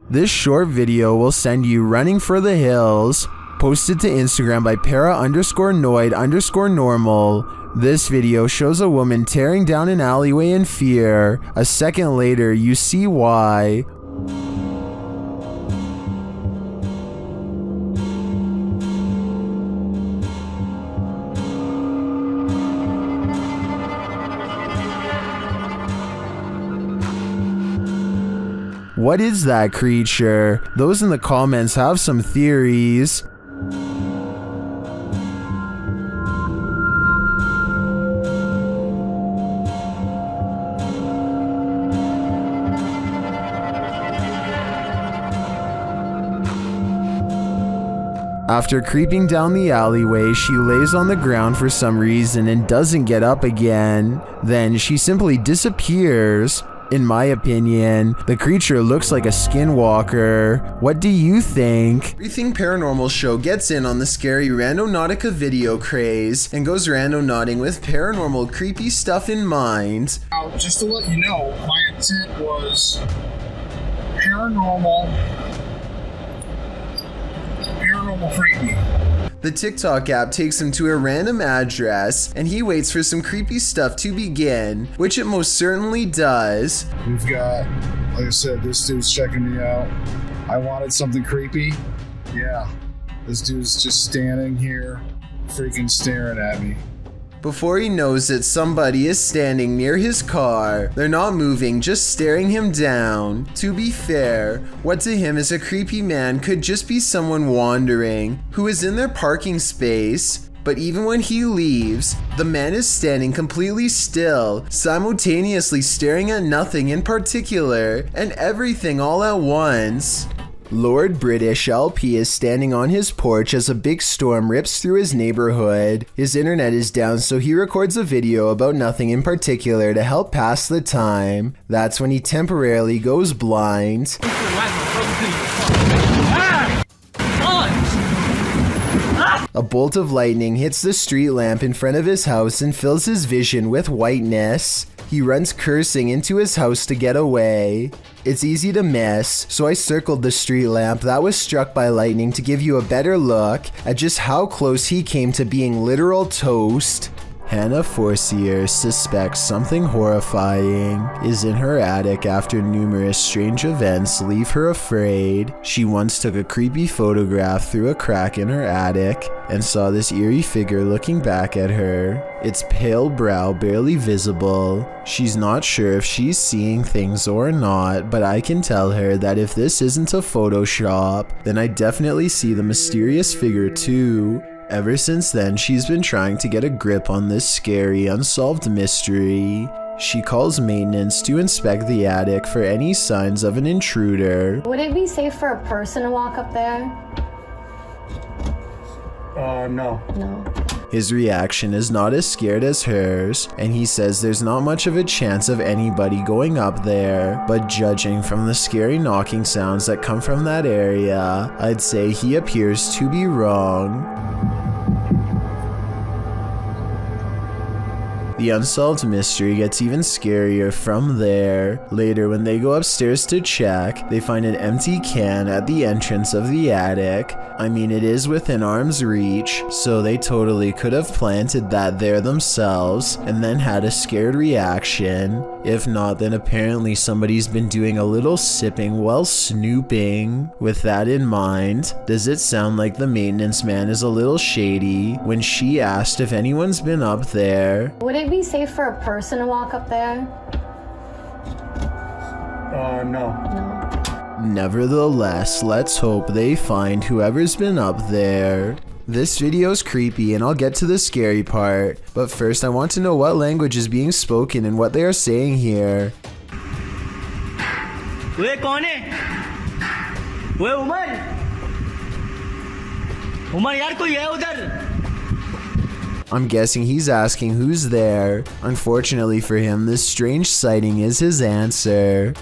This short video will send you running for the hills. Posted to Instagram by para_noid_normal. This video shows a woman tearing down an alleyway in fear. A second later, you see why. What is that creature? Those in the comments have some theories. After creeping down the alleyway, she lays on the ground for some reason and doesn't get up again. Then she simply disappears. In my opinion, the creature looks like a skinwalker. What do you think? Rethink Paranormal show gets in on the scary Randonautica video craze and goes randonauting with paranormal creepy stuff in mind. Now, just to let you know, my intent was Paranormal Freight. The TikTok app takes him to a random address, and he waits for some creepy stuff to begin, which it most certainly does. We've got, like I said, this dude's checking me out. I wanted something creepy. Yeah, this dude's just standing here, freaking staring at me. Before he knows it, somebody is standing near his car. They're not moving, just staring him down. To be fair, what to him is a creepy man could just be someone wandering who is in their parking space. But even when he leaves, the man is standing completely still, simultaneously staring at nothing in particular and everything all at once. Lord British LP is standing on his porch as a big storm rips through his neighborhood. His internet is down, so he records a video about nothing in particular to help pass the time. That's when he temporarily goes blind. A bolt of lightning hits the street lamp in front of his house and fills his vision with whiteness. He runs cursing into his house to get away. It's easy to miss, so I circled the street lamp that was struck by lightning to give you a better look at just how close he came to being literal toast. Hannah Forcier suspects something horrifying is in her attic after numerous strange events leave her afraid. She once took a creepy photograph through a crack in her attic and saw this eerie figure looking back at her. Its pale brow barely visible. She's not sure if she's seeing things or not, but I can tell her that if this isn't a Photoshop, then I definitely see the mysterious figure too. Ever since then, she's been trying to get a grip on this scary, unsolved mystery. She calls maintenance to inspect the attic for any signs of an intruder. Would it be safe for a person to walk up there? No. No. His reaction is not as scared as hers, and he says there's not much of a chance of anybody going up there, but judging from the scary knocking sounds that come from that area, I'd say he appears to be wrong. The unsolved mystery gets even scarier from there. Later, when they go upstairs to check, they find an empty can at the entrance of the attic. I mean, it is within arm's reach, so they totally could have planted that there themselves and then had a scared reaction. If not, then apparently somebody's been doing a little sipping while snooping. With that in mind, does it sound like the maintenance man is a little shady when she asked if anyone's been up there? Would it be safe for a person to walk up there? No. No. Nevertheless, let's hope they find whoever's been up there. This video's creepy and I'll get to the scary part, but first I want to know what language is being spoken and what they are saying here. वे कौन है? वे उमर? उमर यार कोई है उधर? I'm guessing he's asking who's there. Unfortunately for him, this strange sighting is his answer.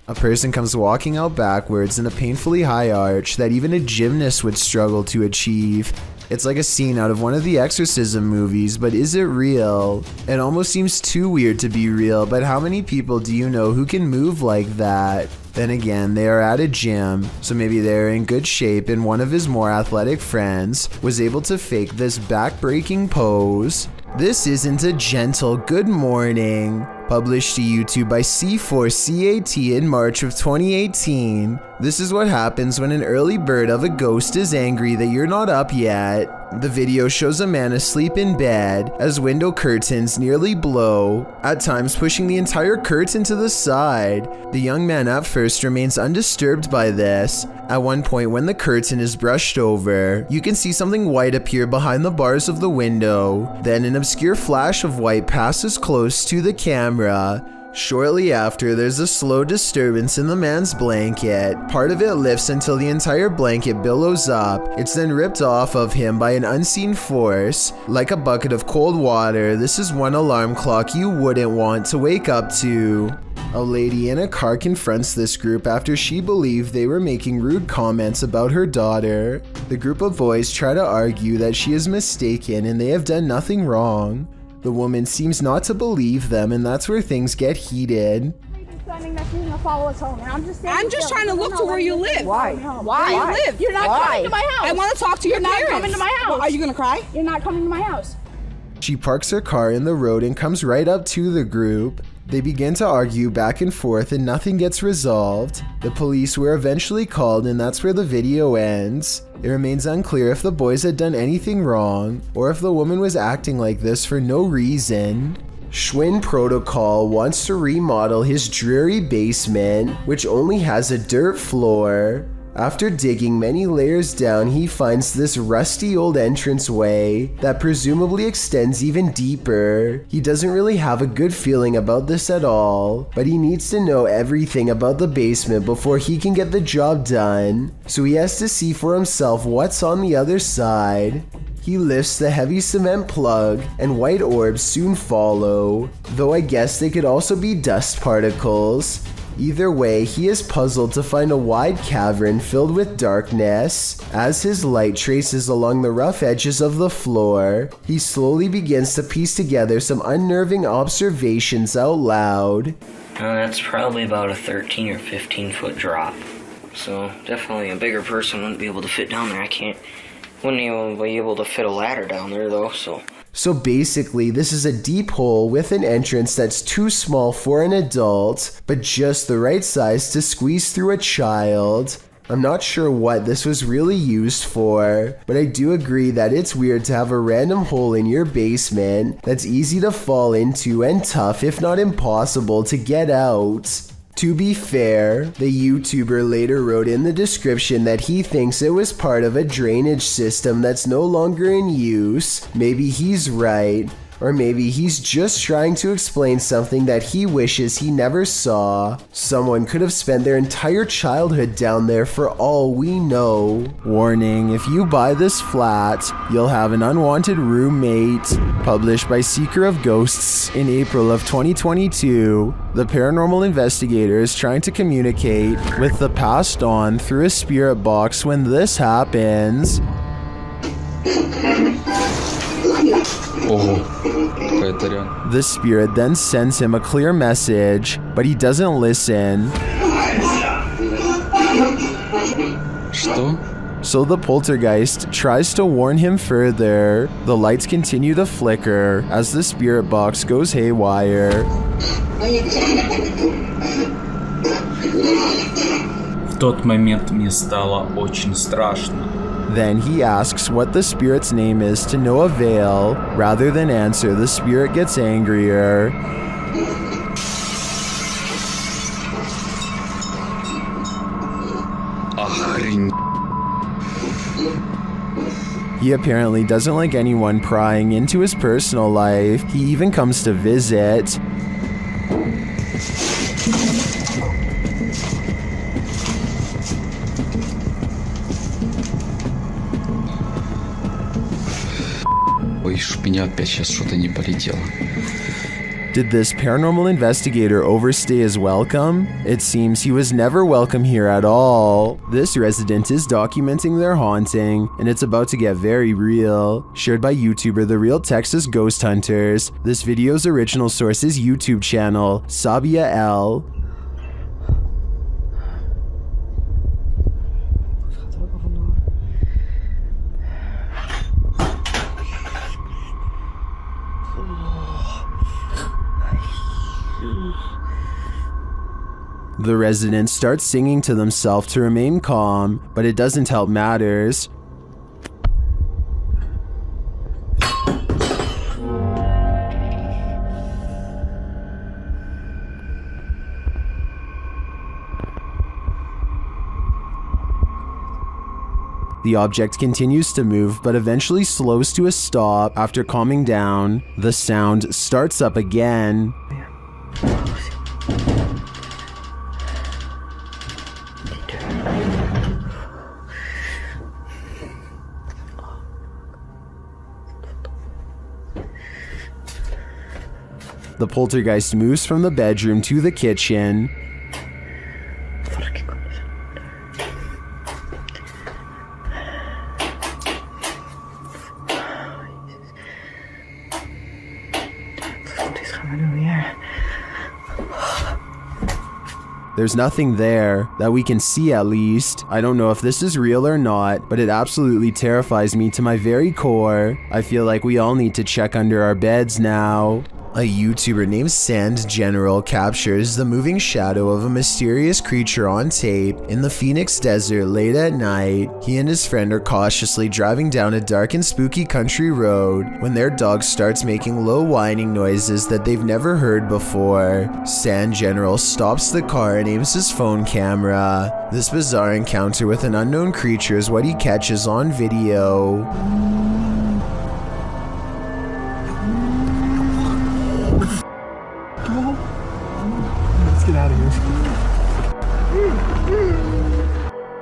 A person comes walking out backwards in a painfully high arch that even a gymnast would struggle to achieve. It's like a scene out of one of the exorcism movies, but is it real? It almost seems too weird to be real, but how many people do you know who can move like that? Then again, they are at a gym, so maybe they're in good shape and one of his more athletic friends was able to fake this back-breaking pose. This isn't a gentle good morning. Published to YouTube by C4CAT in March of 2018. This is what happens when an early bird of a ghost is angry that you're not up yet. The video shows a man asleep in bed as window curtains nearly blow, at times pushing the entire curtain to the side. The young man at first remains undisturbed by this. At one point when the curtain is brushed over, you can see something white appear behind the bars of the window. Then an obscure flash of white passes close to the camera. Shortly after, there's a slow disturbance in the man's blanket. Part of it lifts until the entire blanket billows up. It's then ripped off of him by an unseen force. Like a bucket of cold water, this is one alarm clock you wouldn't want to wake up to. A lady in a car confronts this group after she believed they were making rude comments about her daughter. The group of boys try to argue that she is mistaken and they have done nothing wrong. The woman seems not to believe them, and that's where things get heated. That she's gonna follow us home. And I'm just trying to look to where you live. Why? Where you live? You're not coming to my house. I want to talk to your parents. You're not coming to my house. Well, are you gonna cry? You're not coming to my house. She parks her car in the road and comes right up to the group. They begin to argue back and forth and nothing gets resolved. The police were eventually called and that's where the video ends. It remains unclear if the boys had done anything wrong or if the woman was acting like this for no reason. Schwinn Protocol wants to remodel his dreary basement, which only has a dirt floor. After digging many layers down, he finds this rusty old entranceway that presumably extends even deeper. He doesn't really have a good feeling about this at all, but he needs to know everything about the basement before he can get the job done, so he has to see for himself what's on the other side. He lifts the heavy cement plug, and white orbs soon follow, though I guess they could also be dust particles. Either way, he is puzzled to find a wide cavern filled with darkness. As his light traces along the rough edges of the floor, he slowly begins to piece together some unnerving observations out loud. That's probably about a 13 or 15 foot drop. So definitely a bigger person wouldn't be able to fit down there. Wouldn't even be able to fit a ladder down there though, So basically, this is a deep hole with an entrance that's too small for an adult, but just the right size to squeeze through a child. I'm not sure what this was really used for, but I do agree that it's weird to have a random hole in your basement that's easy to fall into and tough, if not impossible, to get out. To be fair, the YouTuber later wrote in the description that he thinks it was part of a drainage system that's no longer in use. Maybe he's right. Or maybe he's just trying to explain something that he wishes he never saw. Someone could have spent their entire childhood down there for all we know. Warning, if you buy this flat, you'll have an unwanted roommate. Published by Seeker of Ghosts in April of 2022, the paranormal investigator is trying to communicate with the passed on through a spirit box when this happens. The spirit then sends him a clear message, but he doesn't listen. So the poltergeist tries to warn him further. The lights continue to flicker as the spirit box goes haywire. В тот момент мне стало очень страшно. Then he asks what the spirit's name is to no avail. Rather than answer, the spirit gets angrier. He apparently doesn't like anyone prying into his personal life. He even comes to visit. Ой, чтоб меня опять сейчас что-то не полетело. Did this paranormal investigator overstay his welcome? It seems he was never welcome here at all. This resident is documenting their haunting, and it's about to get very real. Shared by YouTuber The Real Texas Ghost Hunters. This video's original source is YouTube channel, Sabia L. The resident starts singing to themselves to remain calm, but it doesn't help matters. The object continues to move, but eventually slows to a stop after calming down. The sound starts up again. The poltergeist moves from the bedroom to the kitchen. There's nothing there, that we can see at least. I don't know if this is real or not, but it absolutely terrifies me to my very core. I feel like we all need to check under our beds now. A YouTuber named Sand General captures the moving shadow of a mysterious creature on tape in the Phoenix Desert late at night. He and his friend are cautiously driving down a dark and spooky country road when their dog starts making low whining noises that they've never heard before. Sand General stops the car and aims his phone camera. This bizarre encounter with an unknown creature is what he catches on video. Get out of here.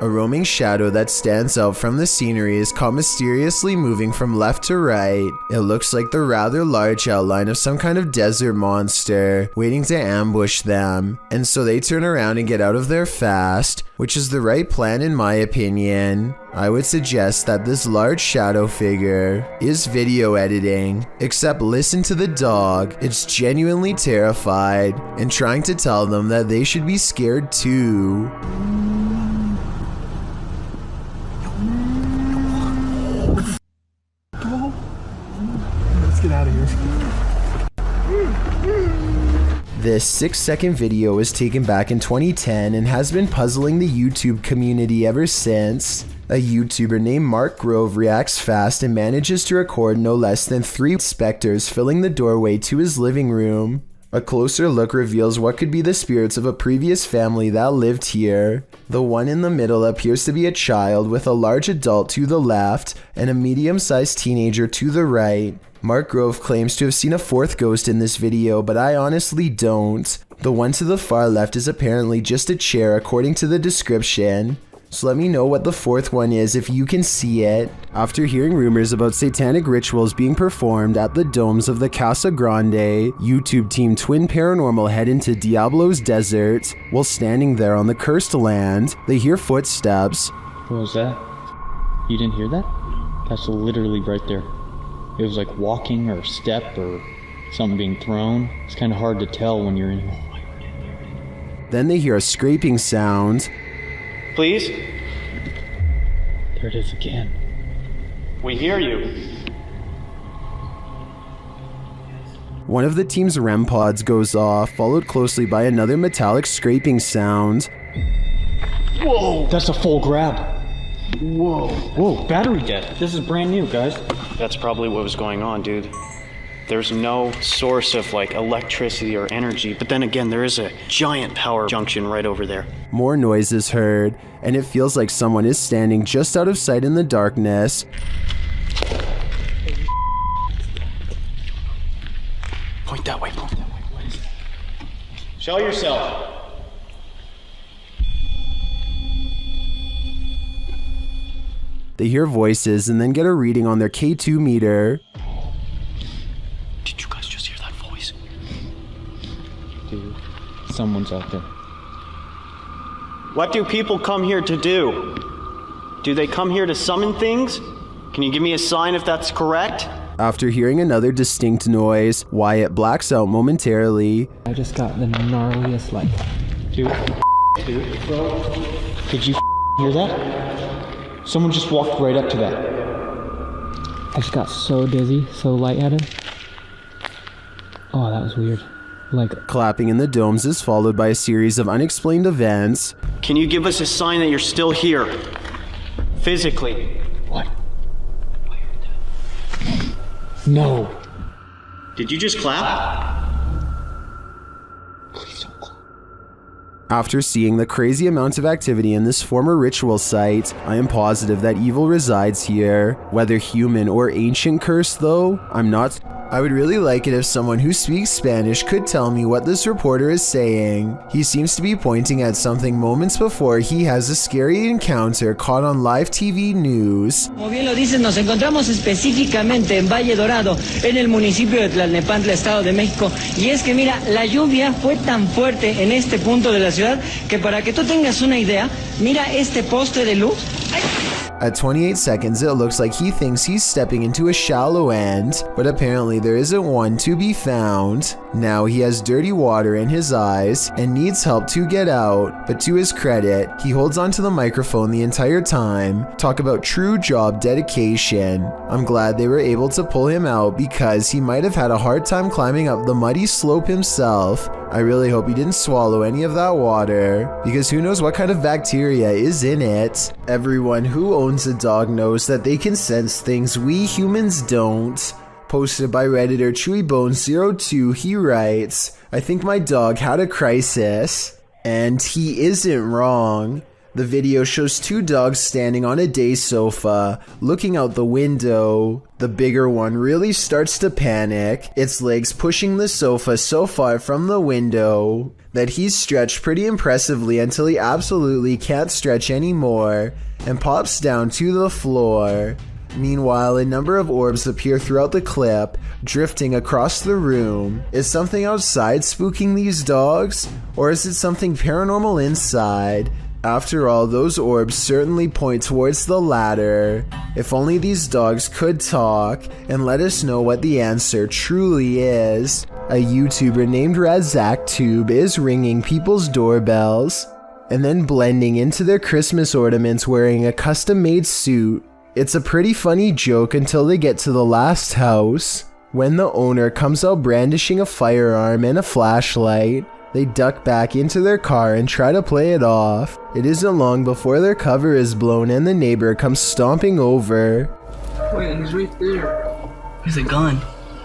A roaming shadow that stands out from the scenery is caught mysteriously moving from left to right. It looks like the rather large outline of some kind of desert monster waiting to ambush them, and so they turn around and get out of there fast, which is the right plan in my opinion. I would suggest that this large shadow figure is video editing, except listen to the dog. It's genuinely terrified and trying to tell them that they should be scared too. Let's get out of here. This 6-second video was taken back in 2010 and has been puzzling the YouTube community ever since. A YouTuber named Mark Grove reacts fast and manages to record no less than 3 specters filling the doorway to his living room. A closer look reveals what could be the spirits of a previous family that lived here. The one in the middle appears to be a child with a large adult to the left and a medium-sized teenager to the right. Mark Grove claims to have seen a 4th ghost in this video, but I honestly don't. The one to the far left is apparently just a chair according to the description. So let me know what the 4th one is if you can see it. After hearing rumors about satanic rituals being performed at the domes of the Casa Grande, YouTube team Twin Paranormal head into Diablos Desert. While standing there on the cursed land, they hear footsteps. What was that? You didn't hear that? That's literally right there. It was like walking or step or something being thrown. It's kind of hard to tell when you're in. Then they hear a scraping sound. Please? There it is again. We hear you. One of the team's REM pods goes off, followed closely by another metallic scraping sound. Whoa! That's a full grab. Whoa. Whoa, battery dead. This is brand new, guys. That's probably what was going on, dude. There's no source of like electricity or energy, but then again, there is a giant power junction right over there. More noise is heard, and it feels like someone is standing just out of sight in the darkness. Point that way, point that way. What is that? Show yourself. They hear voices and then get a reading on their K2 meter. Did you guys just hear that voice? Dude, someone's out there. What do people come here to do? Do they come here to summon things? Can you give me a sign if that's correct? After hearing another distinct noise, Wyatt blacks out momentarily. I just got the gnarliest light. Dude, bro. Did you hear that? Someone just walked right up to that. I just got so dizzy, so lightheaded. Oh, that was weird. Like, Clapping in the domes is followed by a series of unexplained events. Can you give us a sign that you're still here? Physically. What? No. Did you just clap? Please don't clap. After seeing the crazy amount of activity in this former ritual site, I am positive that evil resides here. Whether human or ancient curse though, I'm not. I would really like it if someone who speaks Spanish could tell me what this reporter is saying. He seems to be pointing at something moments before he has a scary encounter caught on live TV news. Como bien lo dicen, nos encontramos específicamente en Valle Dorado, en el municipio de Tlalnepantla, Estado de México. Y es que mira, la lluvia fue tan fuerte en este punto de la ciudad que para que tú tengas una idea, mira este poste de luz. ¡Ay! At 28 seconds, it looks like he thinks he's stepping into a shallow end, but apparently there isn't one to be found. Now he has dirty water in his eyes and needs help to get out, but to his credit, he holds onto the microphone the entire time. Talk about true job dedication. I'm glad they were able to pull him out because he might have had a hard time climbing up the muddy slope himself. I really hope he didn't swallow any of that water, because who knows what kind of bacteria is in it. Everyone who owns a dog knows that they can sense things we humans don't. Posted by Redditor ChewyBones02, he writes, I think my dog had a crisis. And he isn't wrong. The video shows two dogs standing on a day sofa, looking out the window. The bigger one really starts to panic, its legs pushing the sofa so far from the window that he's stretched pretty impressively until he absolutely can't stretch anymore and pops down to the floor. Meanwhile, a number of orbs appear throughout the clip, drifting across the room. Is something outside spooking these dogs? Or is it something paranormal inside? After all, those orbs certainly point towards the latter. If only these dogs could talk and let us know what the answer truly is. A YouTuber named RazakTube is ringing people's doorbells and then blending into their Christmas ornaments wearing a custom-made suit. It's a pretty funny joke until they get to the last house, when the owner comes out brandishing a firearm and a flashlight. They duck back into their car and try to play it off. It isn't long before their cover is blown and the neighbor comes stomping over. Wait, he's right there. He's a gun.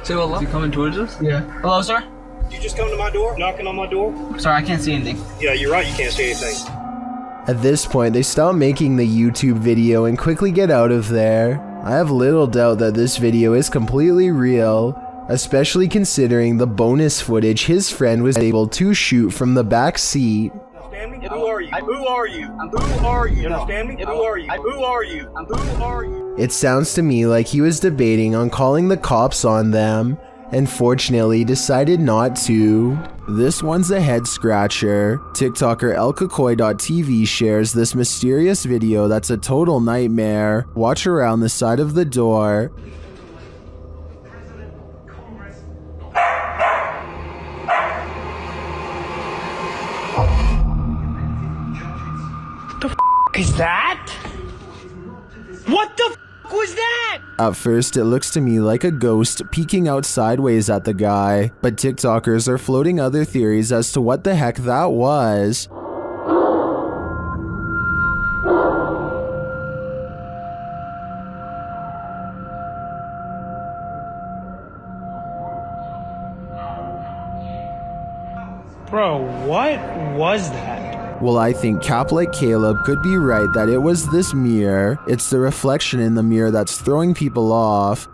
Say hello? Is he coming towards us? Yeah. Hello, sir? You just come to my door, knocking on my door? Sorry, I can't see anything. Yeah, you're right, you can't see anything. At this point, they stop making the YouTube video and quickly get out of there. I have little doubt that this video is completely real, especially considering the bonus footage his friend was able to shoot from the back seat. Understand me? Who are you? Who are you? Who are you? Understand me? Who are you? Who are you? Who are you? It sounds to me like he was debating on calling the cops on them, and fortunately decided not to. This one's a head scratcher. TikToker elkakoy.tv shares this mysterious video that's a total nightmare. Watch around the side of the door. Is that? What the f was that? At first, it looks to me like a ghost peeking out sideways at the guy, but TikTokers are floating other theories as to what the heck that was. Bro, what was that? Well, I think Cap like Caleb could be right that it was this mirror. It's the reflection in the mirror that's throwing people off.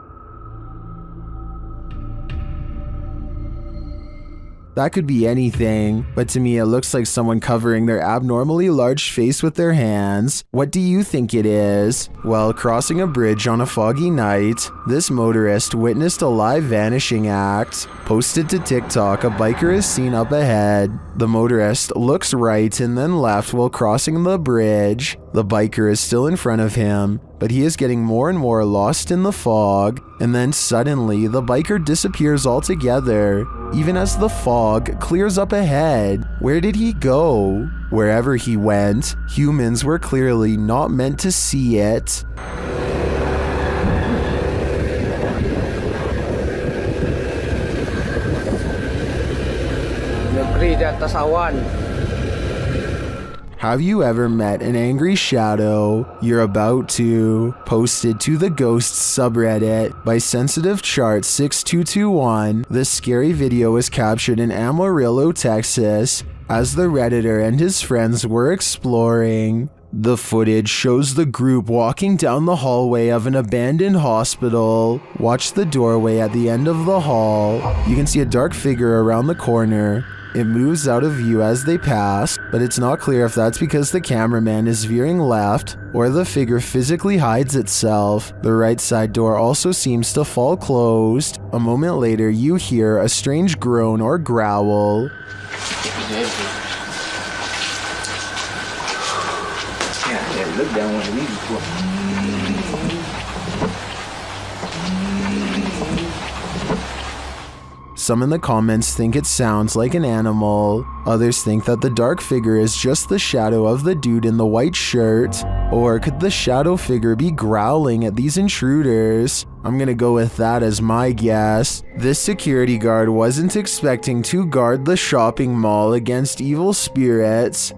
That could be anything, but to me it looks like someone covering their abnormally large face with their hands. What do you think it is? While crossing a bridge on a foggy night, this motorist witnessed a live vanishing act. Posted to TikTok, a biker is seen up ahead. The motorist looks right and then left while crossing the bridge. The biker is still in front of him, but he is getting more and more lost in the fog, and then suddenly the biker disappears altogether, even as the fog clears up ahead. Where did he go? Wherever he went, humans were clearly not meant to see it. Have you ever met an angry shadow? You're about to. Posted to the Ghosts subreddit by Sensitive Chart 6221, this scary video was captured in Amarillo, Texas, as the Redditor and his friends were exploring. The footage shows the group walking down the hallway of an abandoned hospital. Watch the doorway at the end of the hall. You can see a dark figure around the corner. It moves out of view as they pass, but it's not clear if that's because the cameraman is veering left or the figure physically hides itself. The right side door also seems to fall closed. A moment later, you hear a strange groan or growl. Look down one of these before. Some in the comments think it sounds like an animal. Others think that the dark figure is just the shadow of the dude in the white shirt. Or could the shadow figure be growling at these intruders? I'm gonna go with that as my guess. This security guard wasn't expecting to guard the shopping mall against evil spirits.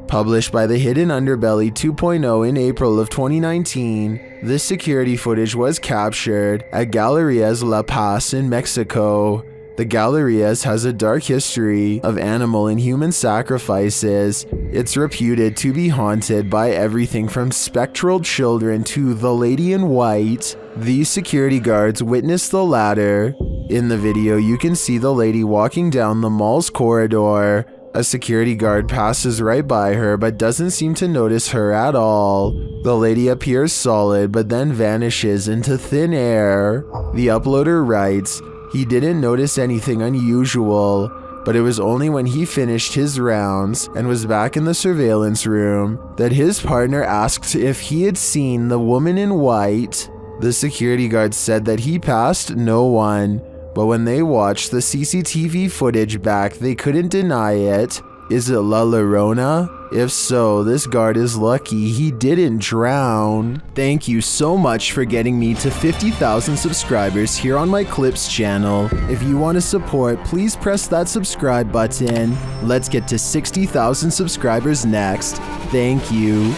Published by the Hidden Underbelly 2.0 in April of 2019, this security footage was captured at Galerías La Paz in Mexico. The Galerías has a dark history of animal and human sacrifices. It's reputed to be haunted by everything from spectral children to the lady in white. These security guards witnessed the latter. In the video, you can see the lady walking down the mall's corridor. A security guard passes right by her but doesn't seem to notice her at all. The lady appears solid but then vanishes into thin air. The uploader writes, he didn't notice anything unusual, but it was only when he finished his rounds and was back in the surveillance room that his partner asked if he had seen the woman in white. The security guard said that he passed no one, but when they watched the CCTV footage back, they couldn't deny it. Is it La Llorona? If so, this guard is lucky he didn't drown. Thank you so much for getting me to 50,000 subscribers here on my Clips channel. If you want to support, please press that subscribe button. Let's get to 60,000 subscribers next. Thank you.